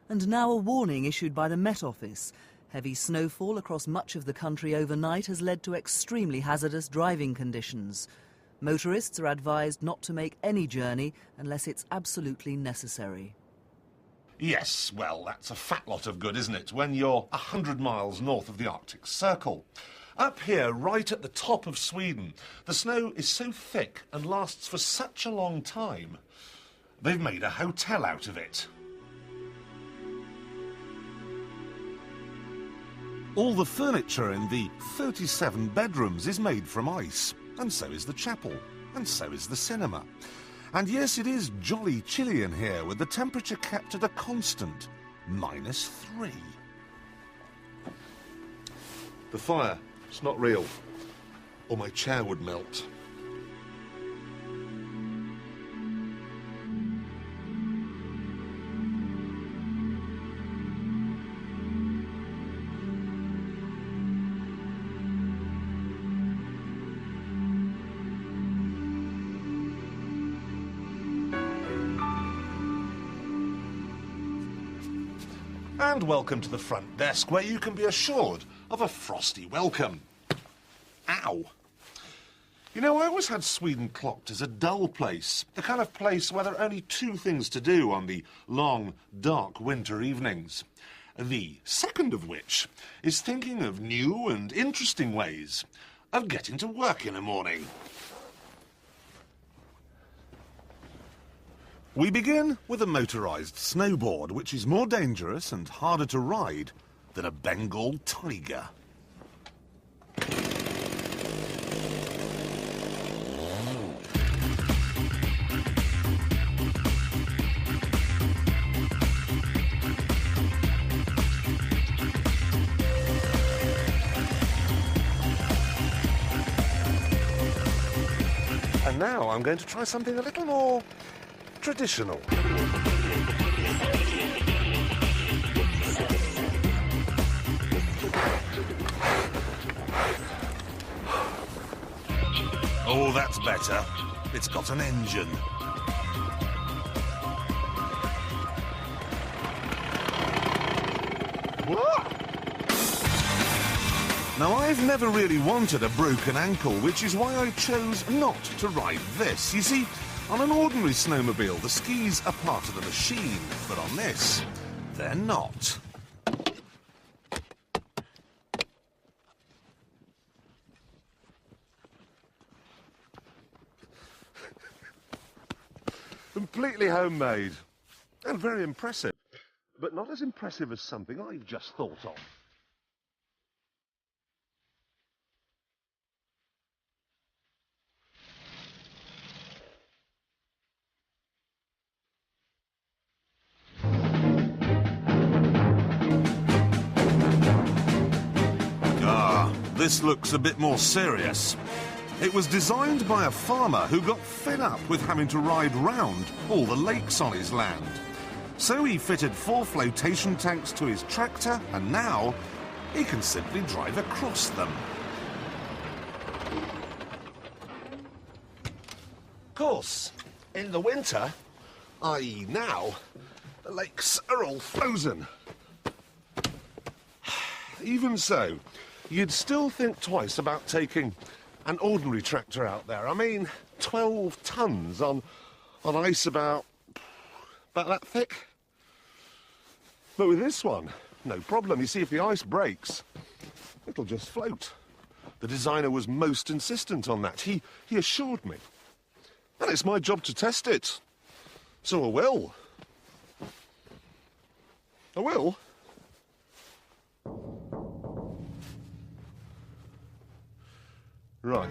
And now a warning issued by the Met Office. Heavy snowfall across much of the country overnight has led to extremely hazardous driving conditions. Motorists are advised not to make any journey unless it's absolutely necessary. Yes, well, that's a fat lot of good, isn't it, when you're 100 miles north of the Arctic Circle. Up here, right at the top of Sweden, the snow is so thick and lasts for such a long time, they've made a hotel out of it. All the furniture in the 37 bedrooms is made from ice, and so is the chapel, and so is the cinema. And yes, it is jolly chilly in here, with the temperature kept at a constant -3. The fire, it's not real, or my chair would melt. And welcome to the front desk, where you can be assured of a frosty welcome. Ow. You know, I always had Sweden clocked as a dull place, the kind of place where there are only two things to do on the long, dark winter evenings. The second of which is thinking of new and interesting ways of getting to work in a morning. We begin with a motorised snowboard, which is more dangerous and harder to ride than a Bengal tiger. And now I'm going to try something a little more traditional. Oh, that's better. It's got an engine. What? Now, I've never really wanted a broken ankle, which is why I chose not to ride this. You see, on an ordinary snowmobile, the skis are part of the machine, but on this, they're not. Completely homemade, and very impressive, but not as impressive as something I've just thought of. This looks a bit more serious. It was designed by a farmer who got fed up with having to ride round all the lakes on his land. So he fitted 4 flotation tanks to his tractor, and now he can simply drive across them. Of course, in the winter, i.e. now, the lakes are all frozen. Even so, you'd still think twice about taking an ordinary tractor out there. I mean, 12 tons on ice about that thick. But with this one, no problem. You see, if the ice breaks, it'll just float. The designer was most insistent on that. He assured me. And it's my job to test it. So I will. I will. Right.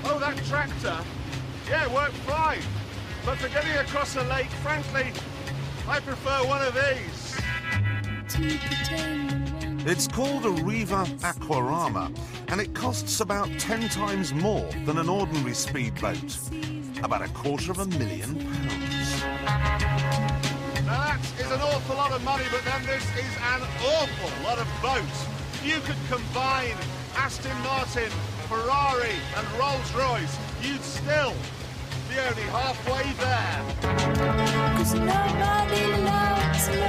Oh, that tractor? Yeah, it worked fine. But for getting across a lake, frankly, I prefer one of these. It's called a Riva Aquarama, and it costs about 10 times more than an ordinary speedboat. About £250,000. Now that is an awful lot of money, but then this is an awful lot of boat. If you could combine Aston Martin, Ferrari and Rolls-Royce, you'd still be only halfway there. 'Cause nobody loves me,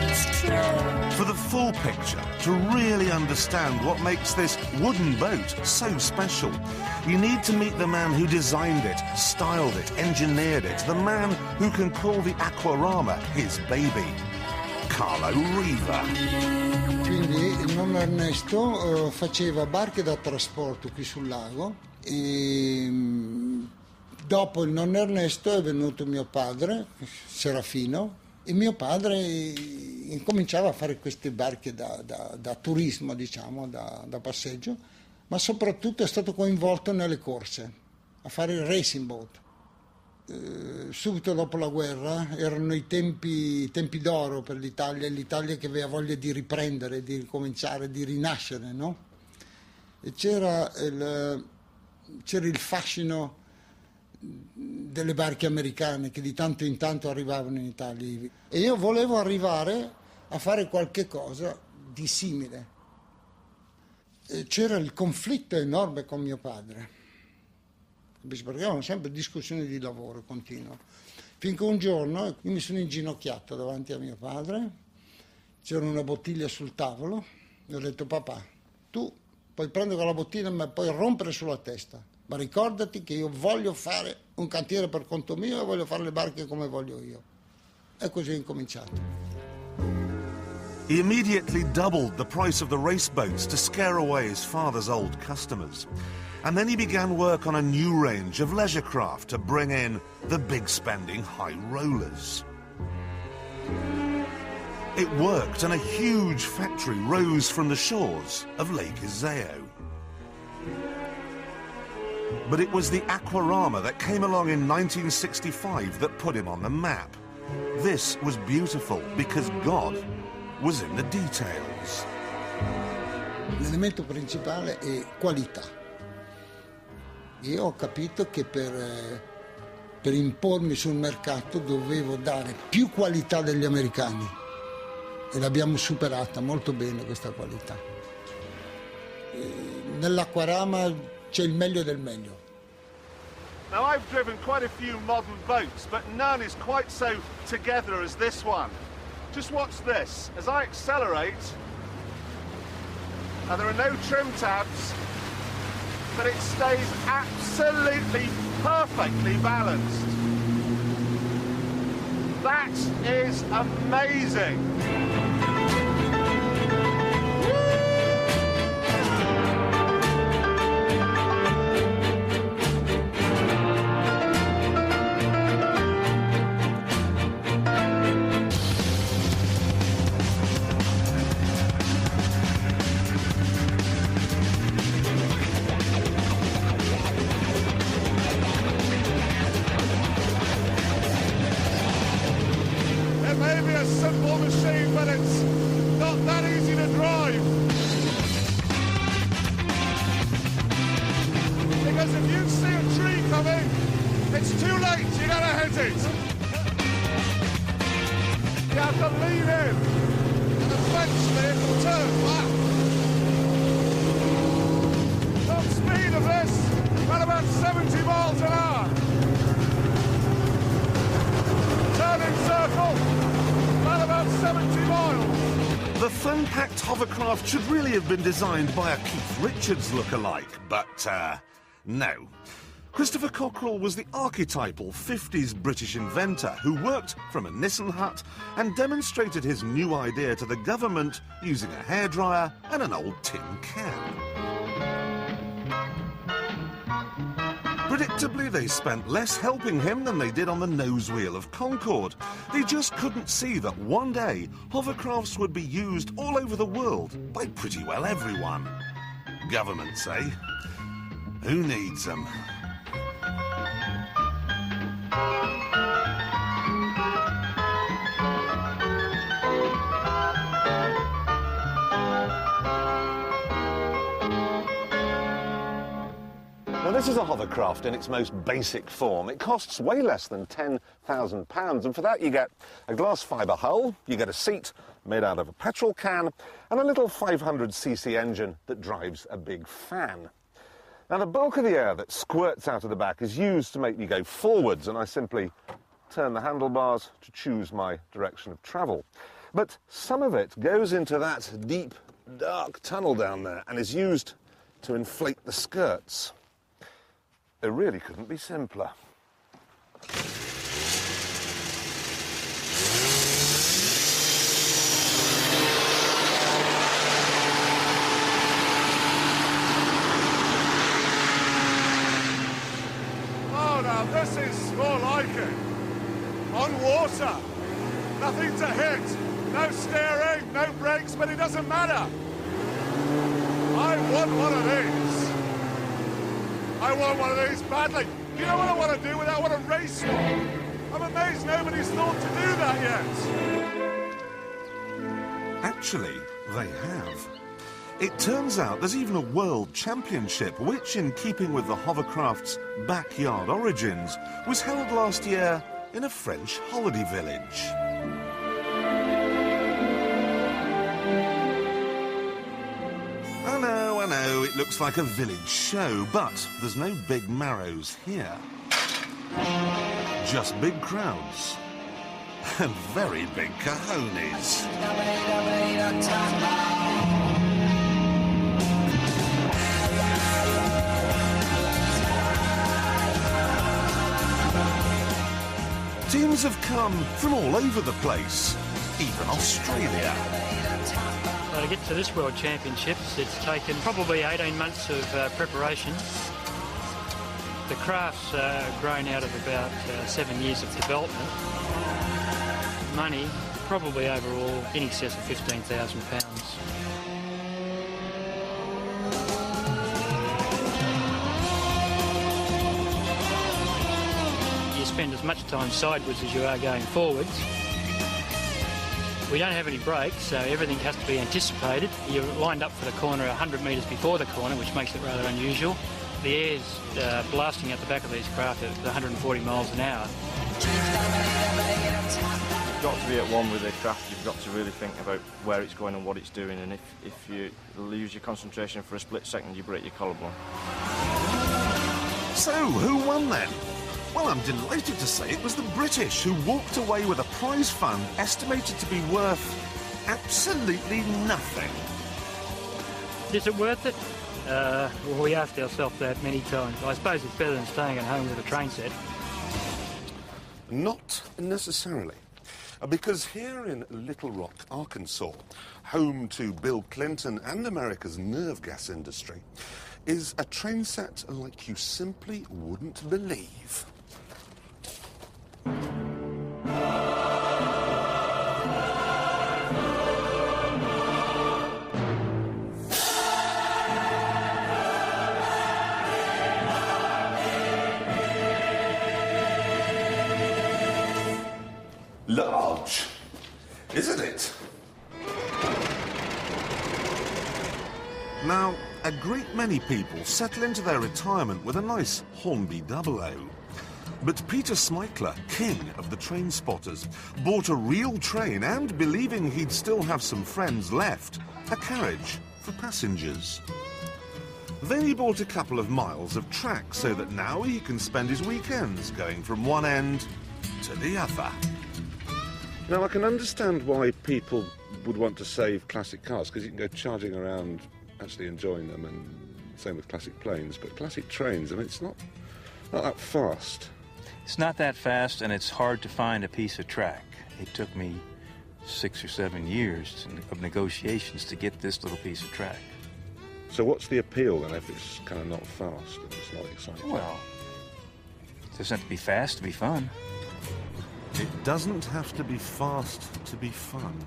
it's true. For the full picture, to really understand what makes this wooden boat so special, you need to meet the man who designed it, styled it, engineered it, the man who can call the Aquarama his baby, Riva. Quindi il nonno Ernesto faceva barche da trasporto qui sul lago e dopo il nonno Ernesto è venuto mio padre, Serafino, e mio padre incominciava a fare queste barche da turismo, diciamo, da passeggio, ma soprattutto è stato coinvolto nelle corse, a fare il racing boat. Subito dopo la guerra erano i tempi d'oro per l'Italia che aveva voglia di riprendere, di ricominciare, di rinascere, no? E c'era il fascino delle barche americane che di tanto in tanto arrivavano in Italia e io volevo arrivare a fare qualche cosa di simile. E c'era il conflitto enorme con mio padre, perché avevano sempre discussioni di lavoro continuo, finché un giorno io mi sono inginocchiato davanti a mio padre, c'era una bottiglia sul tavolo e ho detto: papà, tu puoi prendere quella bottiglia ma puoi rompere sulla testa, ma ricordati che io voglio fare un cantiere per conto mio e voglio fare le barche come voglio io. E così ho incominciato. He immediately doubled the price of the race boats to scare away his father's old customers. And then he began work on a new range of leisure craft to bring in the big-spending high rollers. It worked, and a huge factory rose from the shores of Lake Iseo. But it was the Aquarama that came along in 1965 that put him on the map. This was beautiful because God was in the details. L'elemento principale è qualità. Io ho capito che per impormi sul mercato dovevo dare più qualità degli americani e l'abbiamo superata molto bene questa qualità. Nell'Aquarama c'è il meglio del meglio. Now, I've driven quite a few modern boats, but none is quite so together as this one. Just watch this. As I accelerate, and there are no trim tabs, but it stays absolutely perfectly balanced. That is amazing. Simple machine, but it's not that easy to drive. Because if you see a tree coming, it's too late, you gotta hit it. You have to lean in, and eventually it will turn back. Top speed of this, at about 70 miles an hour. Turning circle. About 70 miles. The fun-packed hovercraft should really have been designed by a Keith Richards look-alike, but no. Christopher Cockerell was the archetypal 50s British inventor who worked from a Nissan hut and demonstrated his new idea to the government using a hairdryer and an old tin can. Predictably, they spent less helping him than they did on the nose wheel of Concorde. They just couldn't see that one day hovercrafts would be used all over the world by pretty well everyone. Governments, eh? Who needs them? Now, this is a hovercraft in its most basic form, it costs way less than £10,000, and for that you get a glass fibre hull, you get a seat made out of a petrol can, and a little 500cc engine that drives a big fan. Now, the bulk of the air that squirts out of the back is used to make me go forwards, and I simply turn the handlebars to choose my direction of travel. But some of it goes into that deep, dark tunnel down there and is used to inflate the skirts. It really couldn't be simpler. Oh, now this is more like it. On water. Nothing to hit. No steering, no brakes, but it doesn't matter. I want one of these. I want one of these badly. You know what I want to do with that? I want to race one. I'm amazed nobody's thought to do that yet. Actually, they have. It turns out there's even a world championship, which, in keeping with the Hovercraft's backyard origins, was held last year in a French holiday village. I know, it looks like a village show, but there's no big marrows here. Just big crowds. And very big cojones. Teams have come from all over the place, even Australia. To get to this World Championships, it's taken probably 18 months of preparation. The craft's grown out of about 7 years of development. Money, probably overall in excess of £15,000. You spend as much time sideways as you are going forwards. We don't have any brakes, so everything has to be anticipated. You're lined up for the corner 100 metres before the corner, which makes it rather unusual. The air's blasting out the back of these craft at 140 miles an hour. You've got to be at one with the craft. You've got to really think about where it's going and what it's doing, and if you lose your concentration for a split second, you break your collarbone. So, who won then? Well, I'm delighted to say it was the British who walked away with a prize fund estimated to be worth absolutely nothing. Is it worth it? Well, we asked ourselves that many times. I suppose it's better than staying at home with a train set. Not necessarily. Because here in Little Rock, Arkansas, home to Bill Clinton and America's nerve gas industry, is a train set like you simply wouldn't believe. Large, isn't it? Now, a great many people settle into their retirement with a nice Hornby 00. But Peter Smykler, king of the train spotters, bought a real train and, believing he'd still have some friends left, a carriage for passengers. Then he bought a couple of miles of track so that now he can spend his weekends going from one end to the other. Now, I can understand why people would want to save classic cars, because you can go charging around actually enjoying them, and same with classic planes. But classic trains, I mean, it's not that fast. It's not that fast, and it's hard to find a piece of track. It took me 6 or 7 years of negotiations to get this little piece of track. So what's the appeal then if it's kind of not fast and it's not exciting? Well, it doesn't have to be fast to be fun. It doesn't have to be fast to be fun.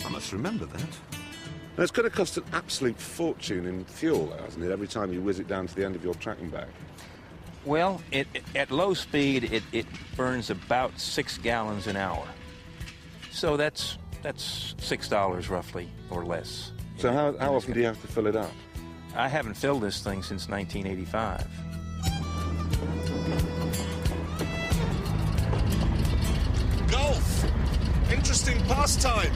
I must remember that. Now, it's going to cost an absolute fortune in fuel, hasn't it, every time you whiz it down to the end of your track and back? Well, at low speed, it burns about 6 gallons an hour. So that's $6 roughly, or less. So how often do you have to fill it up? I haven't filled this thing since 1985. interesting pastime,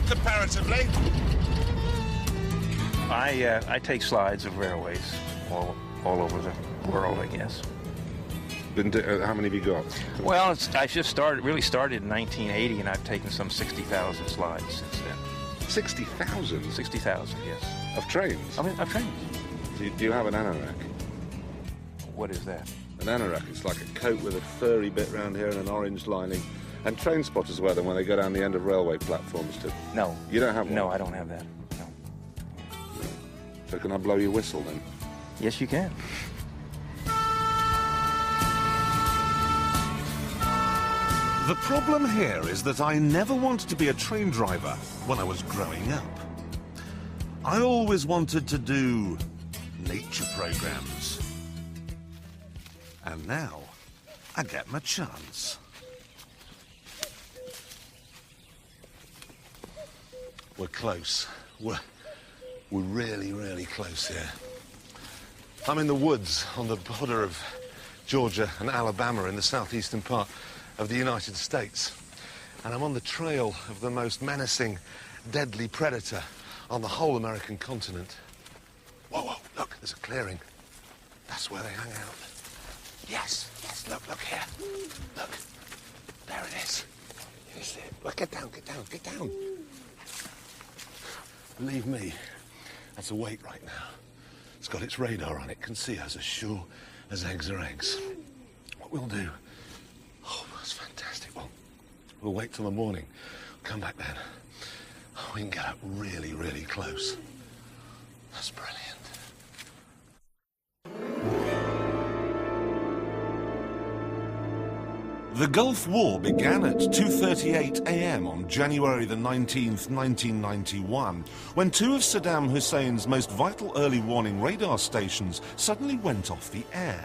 comparatively. I take slides of railways all over the world, I guess. How many have you got? Well, I just really started in 1980, and I've taken some 60,000 slides since then. 60,000? 60,000, yes. Of trains? I mean, of trains. Do you have an anorak? What is that? An anorak, it's like a coat with a furry bit round here and an orange lining. And train spotters wear them when they go down the end of railway platforms too. No. You don't have one? No, I don't have that. No. So can I blow your whistle then? Yes, you can. The problem here is that I never wanted to be a train driver when I was growing up. I always wanted to do nature programs. And now I get my chance. We're close. We're really, really close here. I'm in the woods on the border of Georgia and Alabama in the southeastern part of the United States. And I'm on the trail of the most menacing, deadly predator on the whole American continent. Whoa, whoa, look, there's a clearing. That's where they hang out. Yes, yes, look here. Look, there it is. You see it? Look, get down, get down, get down. Believe me, that's a wait right now. It's got its radar on it, can see us as sure as eggs are eggs. What we'll do, oh, that's fantastic. We'll wait till the morning, come back then. Oh, we can get up really, really close. That's brilliant. The Gulf War began at 2:38 a.m. on January the 19th, 1991, when two of Saddam Hussein's most vital early warning radar stations suddenly went off the air.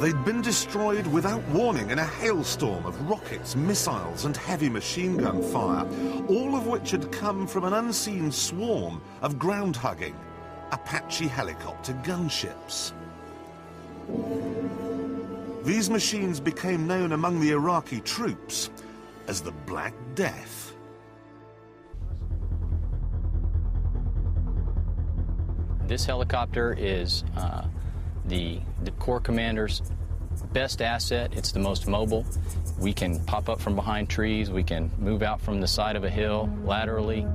They'd been destroyed without warning in a hailstorm of rockets, missiles and heavy machine gun fire, all of which had come from an unseen swarm of ground-hugging Apache helicopter gunships. These machines became known among the Iraqi troops as the Black Death. This helicopter is the Corps Commander's best asset. It's the most mobile. We can pop up from behind trees. We can move out from the side of a hill laterally.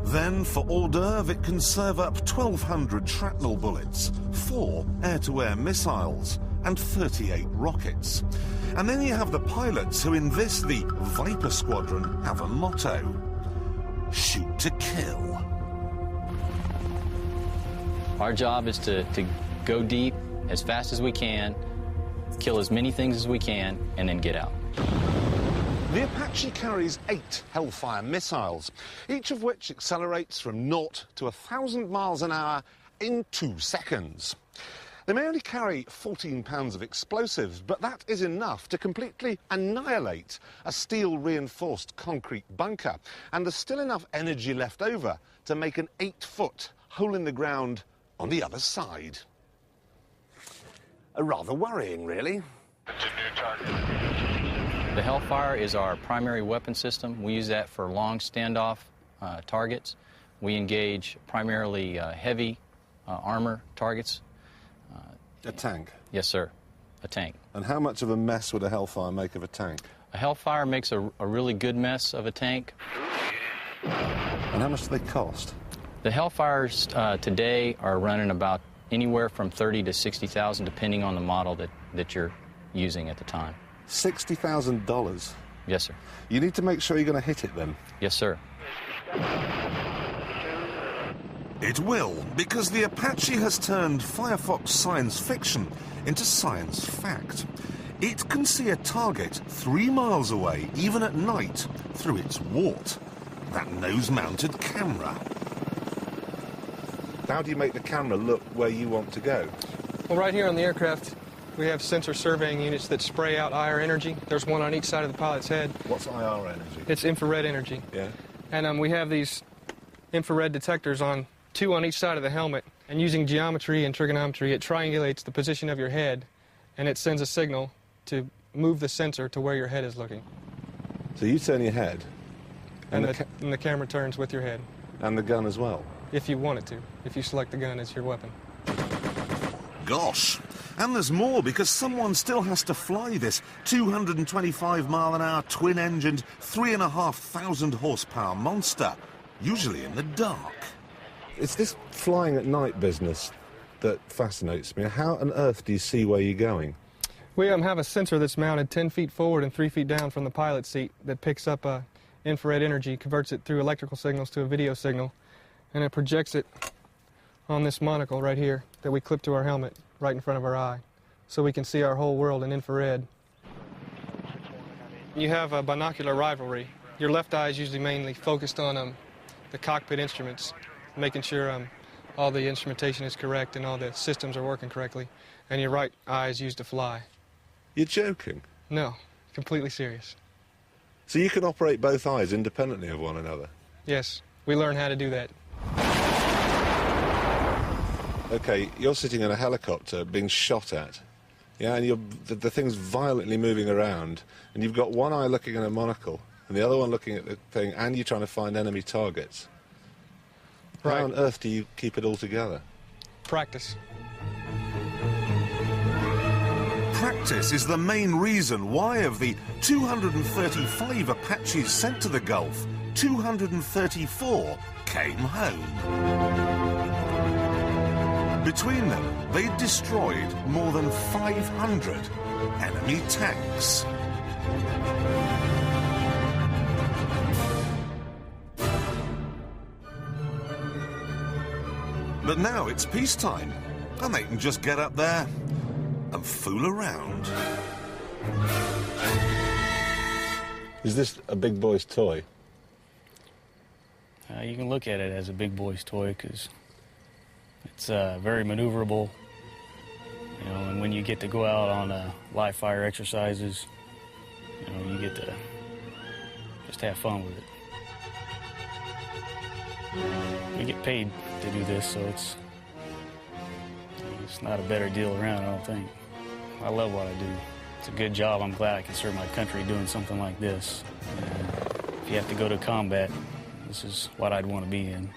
Then, for hors d'oeuvre, it can serve up 1,200 shrapnel bullets, 4 air-to-air missiles, and 38 rockets. And then you have the pilots who, in this, the Viper Squadron, have a motto: shoot to kill. Our job is to go deep as fast as we can, kill as many things as we can, and then get out. The Apache carries 8 Hellfire missiles, each of which accelerates from 0 to 1,000 miles an hour in 2 seconds. They may only carry 14 pounds of explosives, but that is enough to completely annihilate a steel-reinforced concrete bunker, and there's still enough energy left over to make an 8-foot hole in the ground on the other side. Rather worrying, really. The Hellfire is our primary weapon system. We use that for long standoff targets. We engage primarily heavy armor targets. A tank? Yes, sir, a tank. And how much of a mess would a Hellfire make of a tank? A Hellfire makes a really good mess of a tank. And how much do they cost? The Hellfires today are running about anywhere from $30,000 to $60,000, depending on the model that you're using at the time. $60,000? Yes, sir. You need to make sure you're going to hit it, then. Yes, sir. It will, because the Apache has turned Firefox science fiction into science fact. It can see a target 3 miles away, even at night, through its wart. That nose-mounted camera. How do you make the camera look where you want to go? Well, right here on the aircraft, we have sensor surveying units that spray out IR energy. There's one on each side of the pilot's head. What's IR energy? It's infrared energy. Yeah. And we have these infrared detectors on 2 on each side of the helmet. And using geometry and trigonometry, it triangulates the position of your head and it sends a signal to move the sensor to where your head is looking. So you turn your head, And the camera turns with your head. and the gun as well. If you want it to, if you select the gun as your weapon. Gosh. And there's more, because someone still has to fly this 225-mile-an-hour twin-engined, 3,500 horsepower monster, usually in the dark. It's this flying at night business that fascinates me. How on earth do you see where you're going? We have a sensor that's mounted 10 feet forward and 3 feet down from the pilot's seat that picks up infrared energy, converts it through electrical signals to a video signal, and it projects it on this monocle right here that we clip to our helmet right in front of our eye, so we can see our whole world in infrared. You have a binocular rivalry. Your left eye is usually mainly focused on the cockpit instruments, making sure all the instrumentation is correct and all the systems are working correctly, and your right eye is used to fly. You're joking? No, completely serious. So you can operate both eyes independently of one another? Yes, we learn how to do that. Okay, you're sitting in a helicopter being shot at. Yeah, and the thing's violently moving around, and you've got one eye looking at a monocle, and the other one looking at the thing, and you're trying to find enemy targets. Right. How on earth do you keep it all together? Practice. Practice is the main reason why of the 235 Apaches sent to the Gulf, 234 came home. Between them, they destroyed more than 500 enemy tanks. But now it's peacetime, and they can just get up there and fool around. Is this a big boy's toy? You can look at it as a big boy's toy because it's very maneuverable, you know, and when you get to go out on live fire exercises, you know, you get to just have fun with it. We get paid to do this, so it's not a better deal around, I don't think. I love what I do. It's a good job. I'm glad I can serve my country doing something like this. If you have to go to combat, this is what I'd want to be in.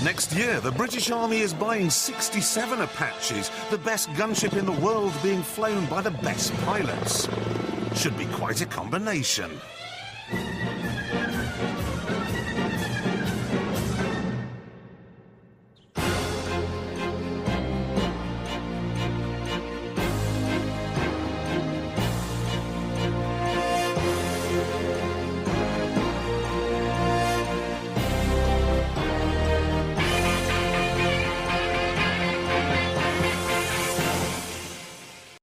Next year, the British Army is buying 67 Apaches, the best gunship in the world being flown by the best pilots. Should be quite a combination.